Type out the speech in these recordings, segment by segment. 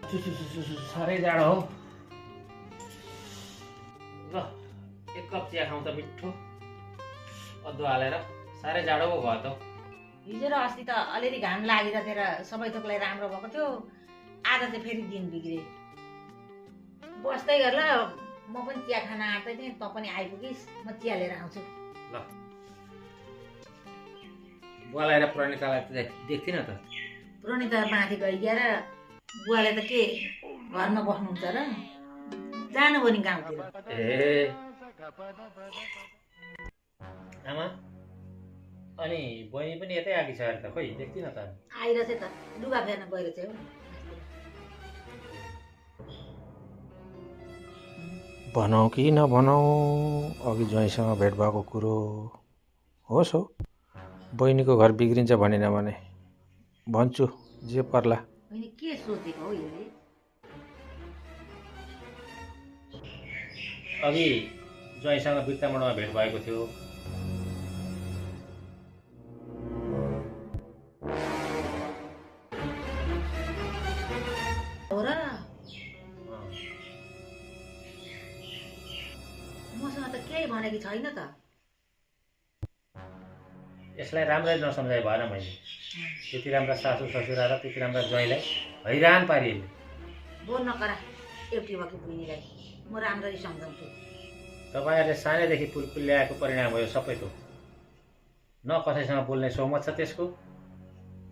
साह्रै जाडो हो। ल एक कप चिया खाउँ त मिठो अदुवा हालेर। साह्रै जाडो पो भयो त। हिजो र अस्ति त अलिअलि घाम लागिरहेको थियो र सबै थोकलाई राम्रो भएको थियो। आज चाहिँ फेरि दिन बिग्रे। बस्दै गर ल, म पनि चिया खान आँट्दै थिएँ, तँ पनि आइपुगिस्, म चिया लिएर आउँछु। ल बुवालाई र प्रणितालाई त देख्थिन त। प्रणिता माथि गइदिया र बुवाले त के घरमा बस्नुहुन्छ र, जानु भयो नि गाउँतिर। ए आमा अनि बहिनी पनि यतै आएकी छ अरे त, खोइ देख्दिन त। आइरहेछ त, लुगा फेर्न गइरहेछ हौ। भनौँ कि नभनौँ, अघि ज्वाइँसँग भेट भएको कुरो होस् हो, बहिनीको घर बिग्रिन्छ भनेन भने भन्छु जे पर्ला। होइन के सोचेको हौ यसले? अघि ज्वाइँसँग बिर्तामोडमा भेट भएको थियो। हो र मसँग त केही भनेकी छैन त। यसलाई राम्ररी नसम्झाइ भएन मैले। त्यति राम्रा सासू ससुरा र त्यति राम्रा ज्वाइँलाई हैरान पारिए। बोल नकरा एउटी भएकी बहिनीलाई, म राम्ररी सम्झाउँछु। तपाईँहरूले सानैदेखि पुलपुल ल्याएको परिणाम हो यो सबै थोक। न कसैसँग बोल्ने सोमत छ त्यसको,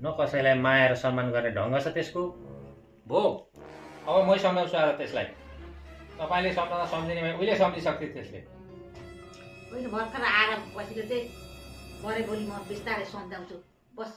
न कसैलाई माया र सम्मान गर्ने ढङ्ग छ त्यसको। भो अब मै सम्झाउँछु आज त्यसलाई। तपाईँले सम्झाउँदा सम्झिने भए उहिले सम्झिसक्थ्यो त्यसले। होइन भर्खर आएर बसेको चाहिँ भरे भोलि म बिस्तारै सम्झाउँछु, बस।